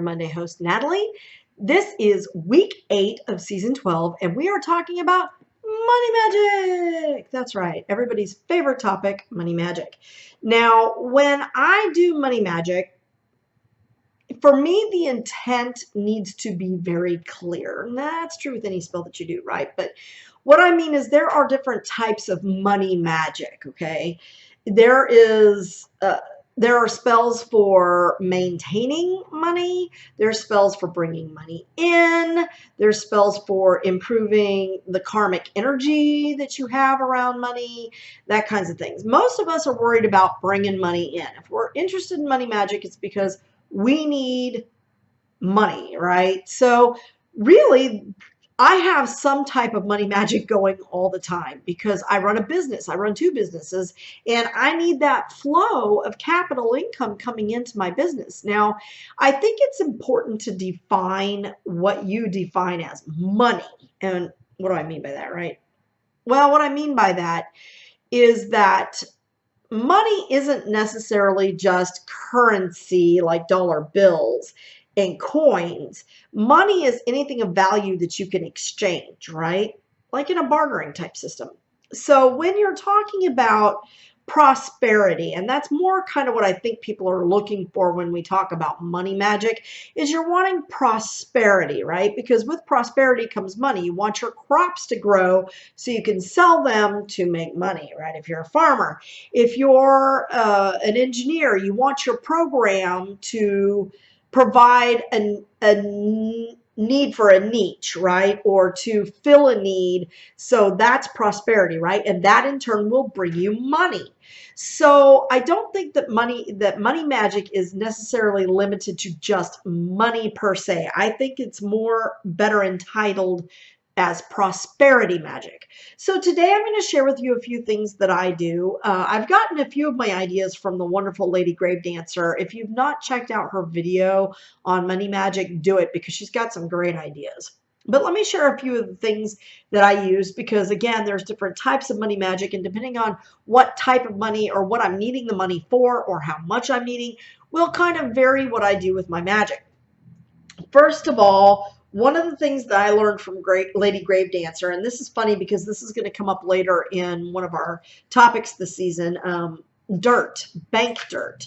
Monday host, Natalie. This is week 8 of season 12, and we are talking about money magic. That's right, everybody's favorite topic, money magic. Now, when I do money magic, for me, the intent needs to be very clear. And that's true with any spell that you do, right? But what I mean is there are different types of money magic, okay? There are spells for maintaining money. There's spells for bringing money in. There's spells for improving the karmic energy that you have around money, that kinds of things. Most of us are worried about bringing money in. If we're interested in money magic, it's because we need money, right? So really, I have some type of money magic going all the time because I run a business. I run 2 businesses, and I need that flow of capital income coming into my business. Now, I think it's important to define what you define as money. And what do I mean by that, right? Well, what I mean by that is that money isn't necessarily just currency like dollar bills and coins. Money is anything of value that you can exchange, right? Like in a bartering type system. So when you're talking about prosperity, and that's more kind of what I think people are looking for when we talk about money magic, is you're wanting prosperity, right? Because with prosperity comes money. You want your crops to grow so you can sell them to make money, right? If you're a farmer, if you're an engineer, you want your program to provide a need for a niche, right? Or to fill a need. So that's prosperity, right? And that in turn will bring you money. So I don't think that money magic is necessarily limited to just money per se. I think it's better entitled as prosperity magic. So today I'm going to share with you a few things that I do. I've gotten a few of my ideas from the wonderful Lady Grave Dancer. If you've not checked out her video on money magic, do it because she's got some great ideas. But let me share a few of the things that I use because, again, there's different types of money magic, and depending on what type of money or what I'm needing the money for or how much I'm needing will kind of vary what I do with my magic. First of all, one of the things that I learned from Lady Grave Dancer, and this is funny because this is going to come up later in one of our topics this season, dirt, bank dirt.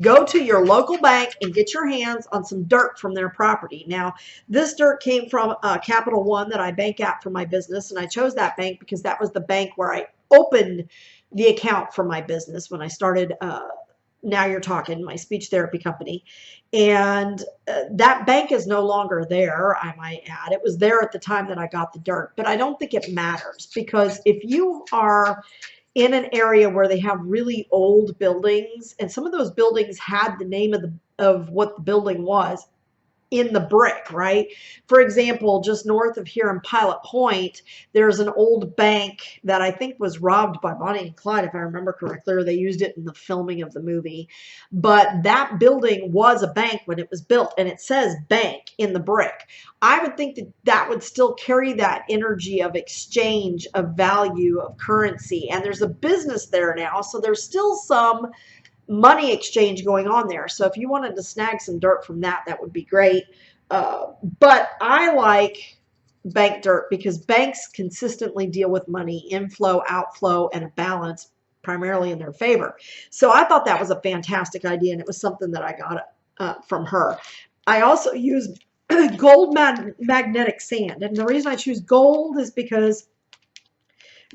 Go to your local bank and get your hands on some dirt from their property. Now, this dirt came from Capital One that I bank at for my business, and I chose that bank because that was the bank where I opened the account for my business when I started Now You're Talking, my speech therapy company. And that bank is no longer there, I might add. It was there at the time that I got the dirt, but I don't think it matters because if you are in an area where they have really old buildings, and some of those buildings had the name of what the building was in the brick, right? For example, just north of here in Pilot Point, there's an old bank that I think was robbed by Bonnie and Clyde, if I remember correctly, or they used it in the filming of the movie. But that building was a bank when it was built, and it says bank in the brick. I would think that that would still carry that energy of exchange, of value, of currency. And there's a business there now, so there's still some money exchange going on there. So if you wanted to snag some dirt from that, that would be great. But I like bank dirt because banks consistently deal with money, inflow, outflow, and a balance primarily in their favor. So I thought that was a fantastic idea, and it was something that I got from her. I also use gold magnetic sand. And the reason I choose gold is because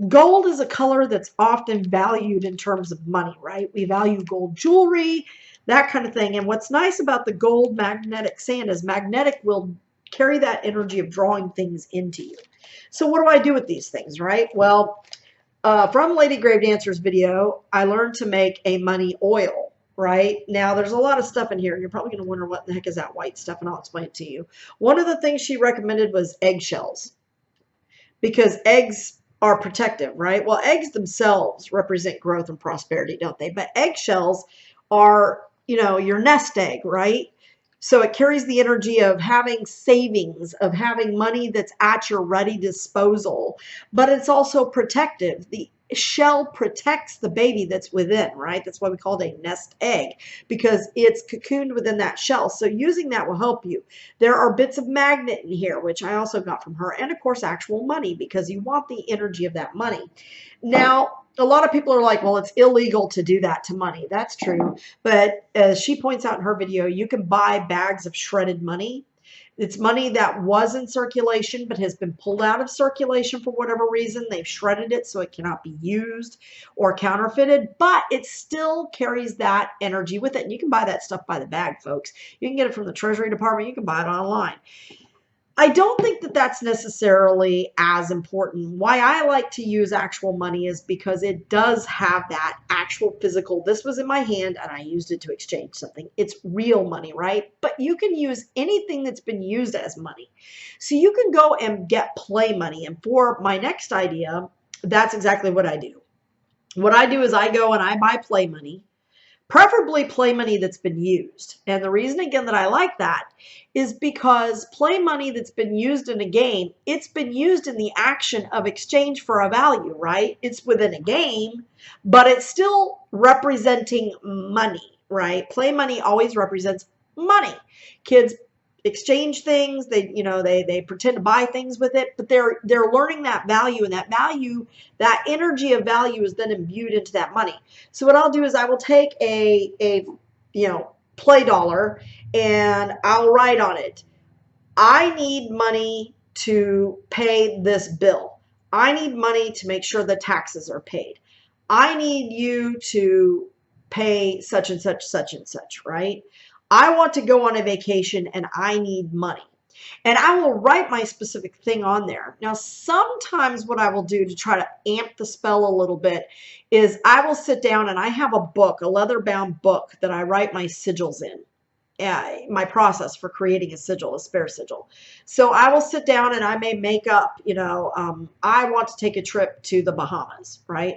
gold is a color that's often valued in terms of money, right? We value gold jewelry, that kind of thing. And what's nice about the gold magnetic sand is magnetic will carry that energy of drawing things into you. So what do I do with these things, right? Well, from Lady Grave Dancer's video, I learned to make a money oil, right? Now, there's a lot of stuff in here, and you're probably going to wonder what the heck is that white stuff, and I'll explain it to you. One of the things she recommended was eggshells because eggs are protective, right? Well, eggs themselves represent growth and prosperity, don't they? But eggshells are, your nest egg, right? So it carries the energy of having savings, of having money that's at your ready disposal, but it's also protective. The shell protects the baby that's within, right? That's why we call it a nest egg, because it's cocooned within that shell. So using that will help you. There are bits of magnet in here, which I also got from her, and of course actual money, because you want the energy of that money. Now, a lot of people are like, well, it's illegal to do that to money. That's true. But as she points out in her video, you can buy bags of shredded money. It's money that was in circulation but has been pulled out of circulation for whatever reason. They've shredded it so it cannot be used or counterfeited, but it still carries that energy with it. And you can buy that stuff by the bag, folks. You can get it from the Treasury Department. You can buy it online. I don't think that that's necessarily as important. Why I like to use actual money is because it does have that actual physical, this was in my hand and I used it to exchange something. It's real money, right? But you can use anything that's been used as money. So you can go and get play money. And for my next idea, that's exactly what I do. What I do is I go and I buy play money. Preferably play money that's been used. And the reason, again, that I like that is because play money that's been used in a game, it's been used in the action of exchange for a value, right? It's within a game, but it's still representing money, right? Play money always represents money. Kids exchange things, they pretend to buy things with it, but they're learning that value, and that energy of value is then imbued into that money. So what I'll do is I will take a play dollar and I'll write on it, I need money to pay this bill. I need money to make sure the taxes are paid. I need you to pay such and such, such and such, right? I want to go on a vacation and I need money. And I will write my specific thing on there. Now, sometimes what I will do to try to amp the spell a little bit is I will sit down and I have a book, a leather-bound book that I write my sigils in. My process for creating a sigil, a spare sigil. So I will sit down and I may make up, I want to take a trip to the Bahamas, right?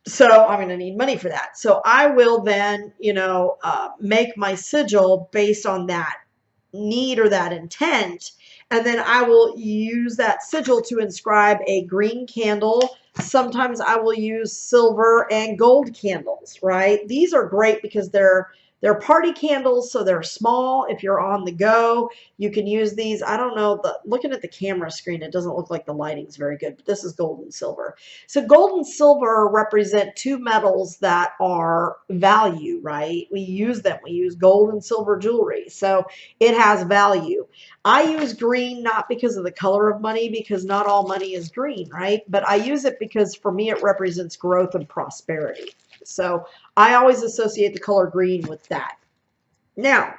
So I'm going to need money for that. So I will then, make my sigil based on that need or that intent. And then I will use that sigil to inscribe a green candle. Sometimes I will use silver and gold candles, right? These are great because they're party candles, so they're small. If you're on the go, you can use these. I don't know, looking at the camera screen, it doesn't look like the lighting's very good, but this is gold and silver. So gold and silver represent two metals that are value, right? We use them. We use gold and silver jewelry, so it has value. I use green not because of the color of money, because not all money is green, right? But I use it because for me it represents growth and prosperity. So I always associate the color green with that. Now,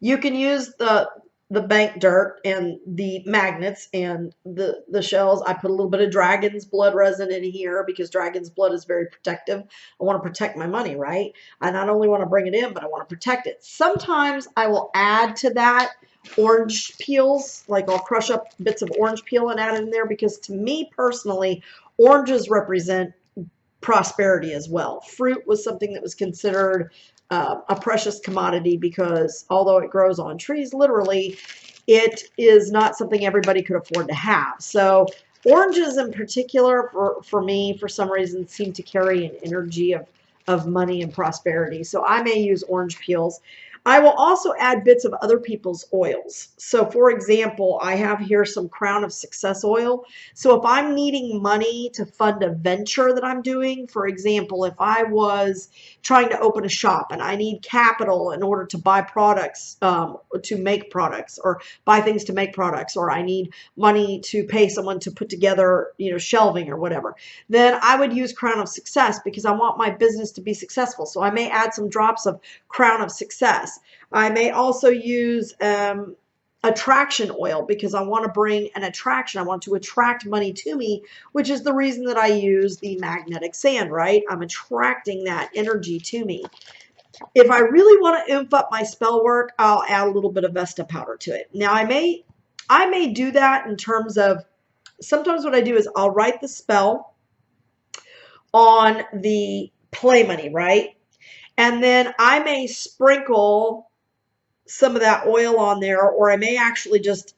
you can use the bank dirt and the magnets and the shells. I put a little bit of dragon's blood resin in here because dragon's blood is very protective. I want to protect my money, right? I not only want to bring it in, but I want to protect it. Sometimes I will add to that orange peels, like I'll crush up bits of orange peel and add it in there, because to me personally, oranges represent prosperity as well. Fruit was something that was considered a precious commodity because although it grows on trees, literally, it is not something everybody could afford to have. So oranges in particular, for me, for some reason, seem to carry an energy of money and prosperity. So I may use orange peels. I will also add bits of other people's oils. So for example, I have here some Crown of Success oil. So if I'm needing money to fund a venture that I'm doing, for example, if I was trying to open a shop and I need capital in order to buy products, to make products, or buy things to make products, or I need money to pay someone to put together, shelving or whatever, then I would use Crown of Success because I want my business to be successful. So I may add some drops of Crown of Success. I may also use attraction oil because I want to bring an attraction. I want to attract money to me, which is the reason that I use the magnetic sand, right? I'm attracting that energy to me. If I really want to imp up my spell work, I'll add a little bit of Vesta powder to it. Now, I may do that in terms of, sometimes what I do is I'll write the spell on the play money, right? And then I may sprinkle some of that oil on there, or I may actually just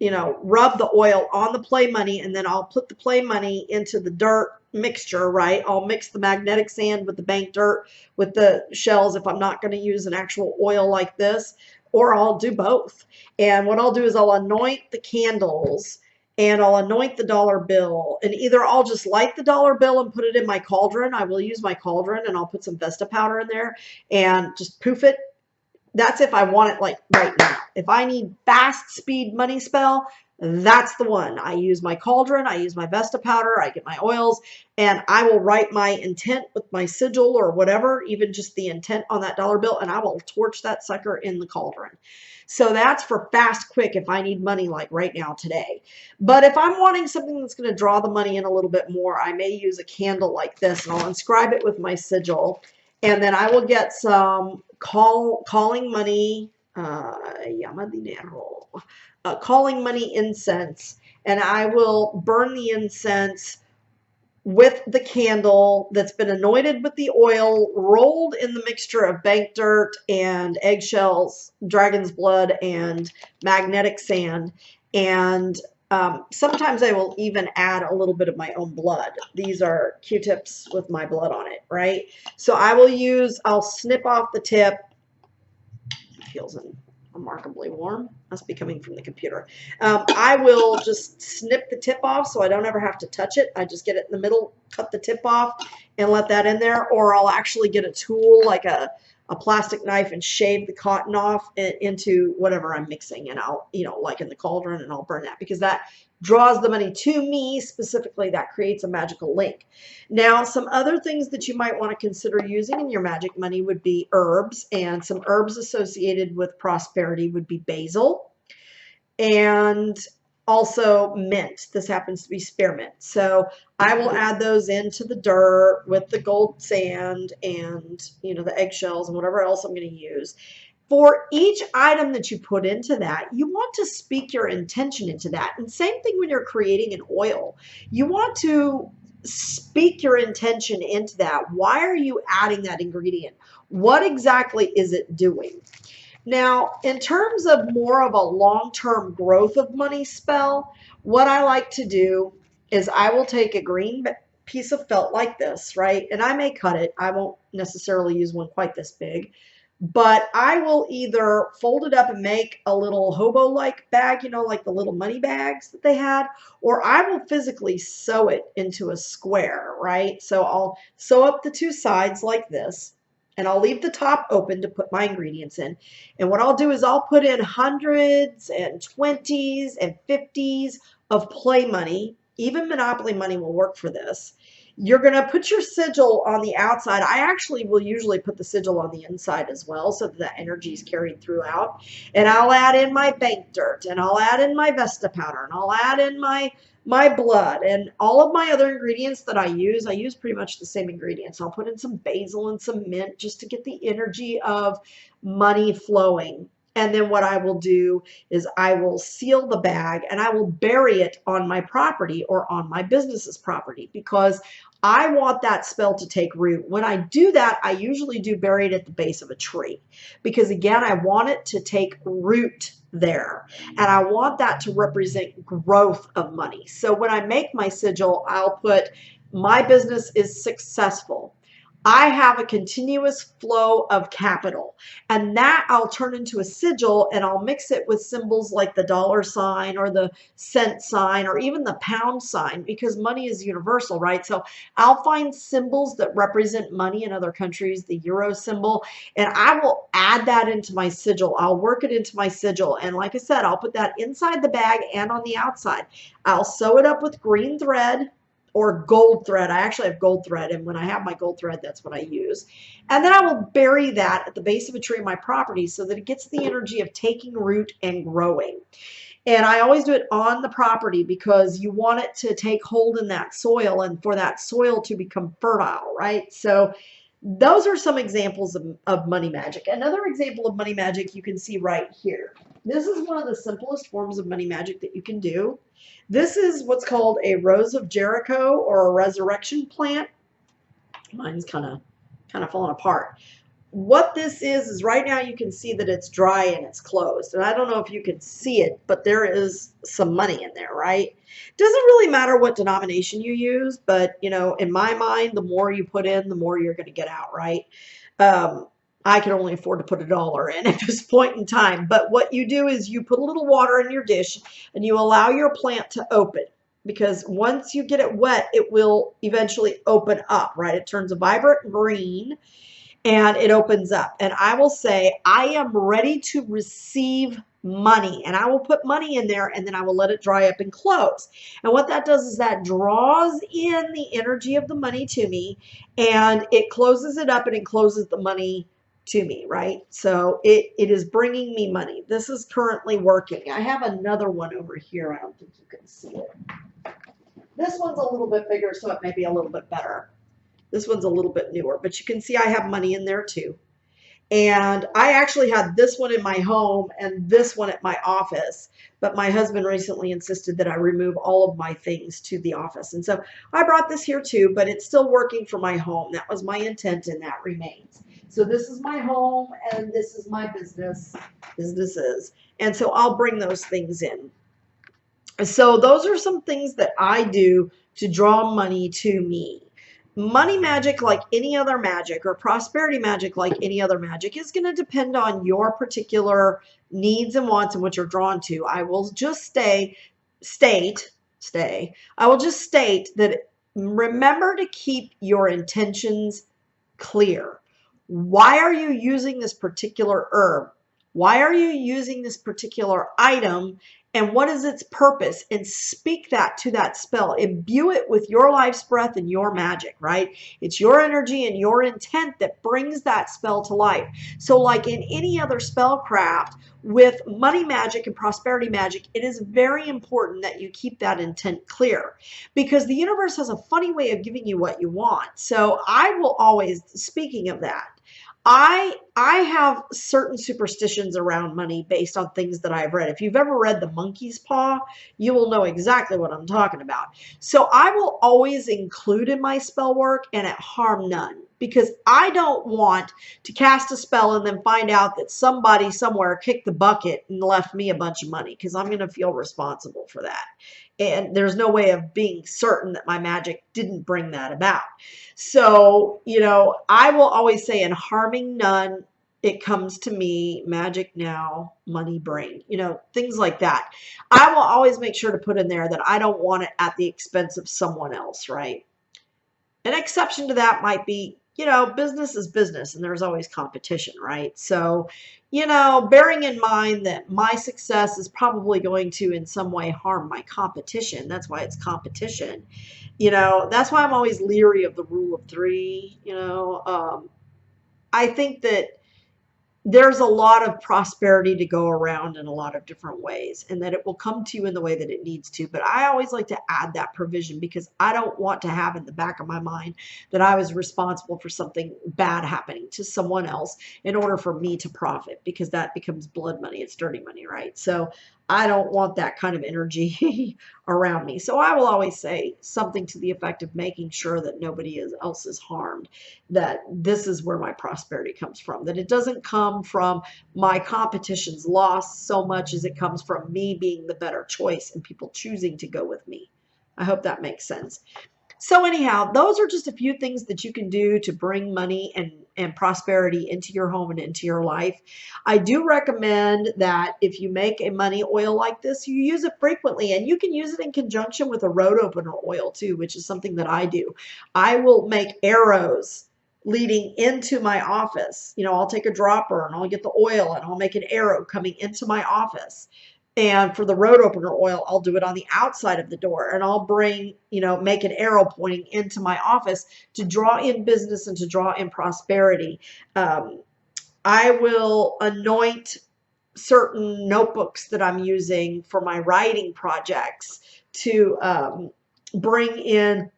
you know, rub the oil on the play money, and then I'll put the play money into the dirt mixture, right? I'll mix the magnetic sand with the bank dirt with the shells if I'm not going to use an actual oil like this, or I'll do both. And what I'll do is I'll anoint the candles and I'll anoint the dollar bill, and either I'll just light the dollar bill and put it in my cauldron. I will use my cauldron and I'll put some Vesta powder in there and just poof it. That's if I want it like right now. If I need fast speed money spell, that's the one. I use my cauldron, I use my Vesta powder, I get my oils, and I will write my intent with my sigil or whatever, even just the intent on that dollar bill, and I will torch that sucker in the cauldron. So that's for fast, quick, if I need money like right now today. But if I'm wanting something that's going to draw the money in a little bit more, I may use a candle like this, and I'll inscribe it with my sigil. And then I will get some calling money, llama dinero, calling money incense, and I will burn the incense with the candle that's been anointed with the oil, rolled in the mixture of bank dirt and eggshells, dragon's blood, and magnetic sand. And sometimes I will even add a little bit of my own blood. These are Q-tips with my blood on it, right? So I'll snip off the tip. It feels remarkably warm. Must be coming from the computer. I will just snip the tip off so I don't ever have to touch it. I just get it in the middle, cut the tip off, and let that in there. Or I'll actually get a tool like a plastic knife and shave the cotton off into whatever I'm mixing, and I'll, you know, like in the cauldron, and I'll burn that because that draws the money to me specifically. That creates a magical link. Now, some other things that you might want to consider using in your magic money would be herbs, and some herbs associated with prosperity would be basil and also mint. This happens to be spearmint. So I will add those into the dirt with the gold sand and, you know, the eggshells and whatever else I'm going to use. For each item that you put into that, you want to speak your intention into that. And same thing when you're creating an oil. You want to speak your intention into that. Why are you adding that ingredient? What exactly is it doing? Now, in terms of more of a long-term growth of money spell, what I like to do is I will take a green piece of felt like this, right? And I may cut it. I won't necessarily use one quite this big. But I will either fold it up and make a little hobo-like bag, you know, like the little money bags that they had, or I will physically sew it into a square, right? So I'll sew up the two sides like this, and I'll leave the top open to put my ingredients in. And what I'll do is I'll put in hundreds and 20s and 50s of play money. Even Monopoly money will work for this. You're going to put your sigil on the outside. I actually will usually put the sigil on the inside as well so that the energy is carried throughout. And I'll add in my bank dirt, and I'll add in my Vesta powder, and I'll add in my blood, and all of my other ingredients that I use pretty much the same ingredients. I'll put in some basil and some mint just to get the energy of money flowing. And then what I will do is I will seal the bag and I will bury it on my property or on my business's property because I want that spell to take root. When I do that, I usually do bury it at the base of a tree because, again, I want it to take root there. And I want that to represent growth of money. So when I make my sigil, I'll put my business is successful. I have a continuous flow of capital, and that I'll turn into a sigil and I'll mix it with symbols like the dollar sign or the cent sign or even the pound sign because money is universal, right? So I'll find symbols that represent money in other countries, the euro symbol, and I will add that into my sigil. I'll work it into my sigil. And like I said, I'll put that inside the bag and on the outside. I'll sew it up with green thread or gold thread. I actually have gold thread, and when I have my gold thread, that's what I use. And then I will bury that at the base of a tree on my property so that it gets the energy of taking root and growing. And I always do it on the property because you want it to take hold in that soil and for that soil to become fertile, right? So those are some examples of money magic. Another example of money magic you can see right here. This is one of the simplest forms of money magic that you can do. This is what's called a Rose of Jericho or a resurrection plant. Mine's kind of falling apart. what this is right now you can see that it's dry and it's closed. And I don't know if you can see it, but there is some money in there, right? Doesn't really matter what denomination you use, but you know, in my mind, the more you put in, the more you're going to get out, right? Um, I can only afford to put $1 in at this point in time. But what you do is you put a little water in your dish and you allow your plant to open, because once you get it wet, it will eventually open up, right? It turns a vibrant green and it opens up. And I will say, I am ready to receive money. And I will put money in there and then I will let it dry up and close. And what that does is that draws in the energy of the money to me, and it closes it up and it closes the money to me, right? So it is bringing me money. This is currently working. I have another one over here. I don't think you can see it. This one's a little bit bigger, so it may be a little bit better. This one's a little bit newer, but you can see I have money in there too. And I actually had this one in my home and this one at my office, but my husband recently insisted that I remove all of my things to the office. And so I brought this here too, but it's still working for my home. That was my intent and that remains. So this is my home and this is my businesses. And so I'll bring those things in. So those are some things that I do to draw money to me. Money magic, like any other magic, or prosperity magic, like any other magic, is going to depend on your particular needs and wants and what you're drawn to. I will just state that remember to keep your intentions clear. Why are you using this particular herb? Why are you using this particular item? And what is its purpose? And speak that to that spell. Imbue it with your life's breath and your magic, right? It's your energy and your intent that brings that spell to life. So like in any other spellcraft, with money magic and prosperity magic, it is very important that you keep that intent clear, because the universe has a funny way of giving you what you want. So I will always, speaking of that, I have certain superstitions around money based on things that I've read. If you've ever read The Monkey's Paw, you will know exactly what I'm talking about. So I will always include in my spell work and at harm none, because I don't want to cast a spell and then find out that somebody somewhere kicked the bucket and left me a bunch of money, because I'm going to feel responsible for that. And there's no way of being certain that my magic didn't bring that about. So, you know, I will always say, in harming none, it comes to me, magic now, money bring, you know, things like that. I will always make sure to put in there that I don't want it at the expense of someone else, right? An exception to that might be, you know, business is business and there's always competition, right? So, you know, bearing in mind that my success is probably going to in some way harm my competition. That's why it's competition. You know, that's why I'm always leery of the rule of three. You know, I think that there's a lot of prosperity to go around in a lot of different ways, and that it will come to you in the way that it needs to. But I always like to add that provision, because I don't want to have in the back of my mind that I was responsible for something bad happening to someone else in order for me to profit, because that becomes blood money. It's dirty money, right? So I don't want that kind of energy around me. So I will always say something to the effect of making sure that nobody else is harmed, that this is where my prosperity comes from, that it doesn't come from my competition's loss so much as it comes from me being the better choice and people choosing to go with me. I hope that makes sense. So anyhow, those are just a few things that you can do to bring money and prosperity into your home and into your life. I do recommend that if you make a money oil like this, you use it frequently, and you can use it in conjunction with a road opener oil too, which is something that I do. I will make arrows leading into my office. You know, I'll take a dropper and I'll get the oil and I'll make an arrow coming into my office. And for the road opener oil, I'll do it on the outside of the door, and I'll bring, you know, make an arrow pointing into my office to draw in business and to draw in prosperity. I will anoint certain notebooks that I'm using for my writing projects to bring in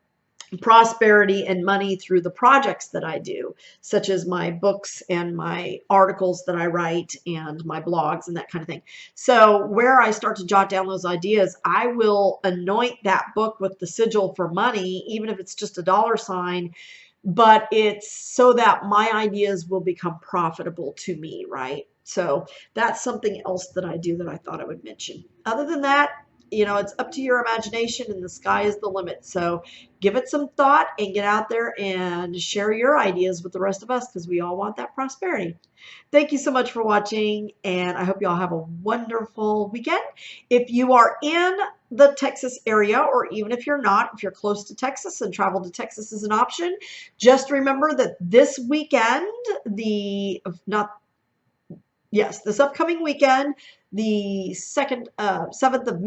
prosperity and money through the projects that I do, such as my books and my articles that I write and my blogs and that kind of thing. So where I start to jot down those ideas, I will anoint that book with the sigil for money, even if it's just a dollar sign, but it's so that my ideas will become profitable to me, right? So that's something else that I do that I thought I would mention. Other than that, it's up to your imagination and the sky is the limit. So give it some thought and get out there and share your ideas with the rest of us because we all want that prosperity. Thank you so much for watching, and I hope you all have a wonderful weekend. If you are in the Texas area, or even if you're not, if you're close to Texas and travel to Texas is an option, just remember that this weekend, this upcoming weekend, the 7th of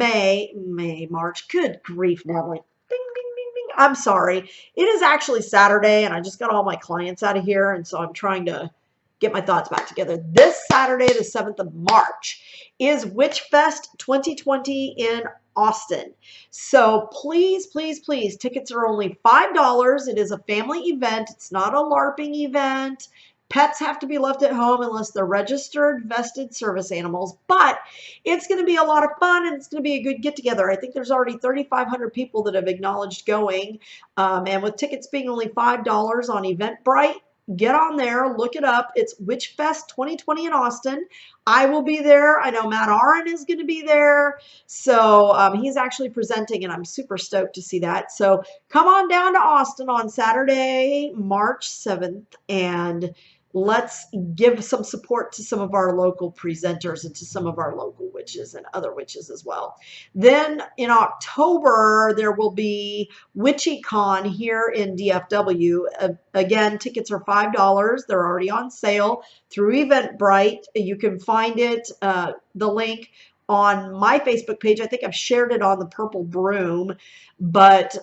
March, good grief, Natalie. Ding, ding, ding, ding. I'm sorry. It is actually Saturday, and I just got all my clients out of here, and so I'm trying to get my thoughts back together. This Saturday, the 7th of March, is Witch Fest 2020 in Austin. So please, please, please, tickets are only $5. It is a family event. It's not a LARPing event. Pets have to be left at home unless they're registered, vested service animals. But it's going to be a lot of fun, and it's going to be a good get-together. I think there's already 3,500 people that have acknowledged going. And with tickets being only $5 on Eventbrite, get on there, look it up. It's Witch Fest 2020 in Austin. I will be there. I know Matt Aron is going to be there. So he's actually presenting, and I'm super stoked to see that. So come on down to Austin on Saturday, March 7th, and let's give some support to some of our local presenters and to some of our local witches and other witches as well. Then in October, there will be WitchyCon here in DFW. Again, tickets are $5. They're already on sale through Eventbrite. You can find it, the link, on my Facebook page. I think I've shared it on the Purple Broom, but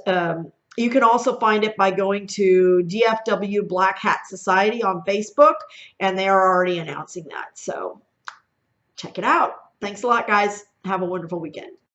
you can also find it by going to DFW Black Hat Society on Facebook, and they are already announcing that. So check it out. Thanks a lot, guys. Have a wonderful weekend.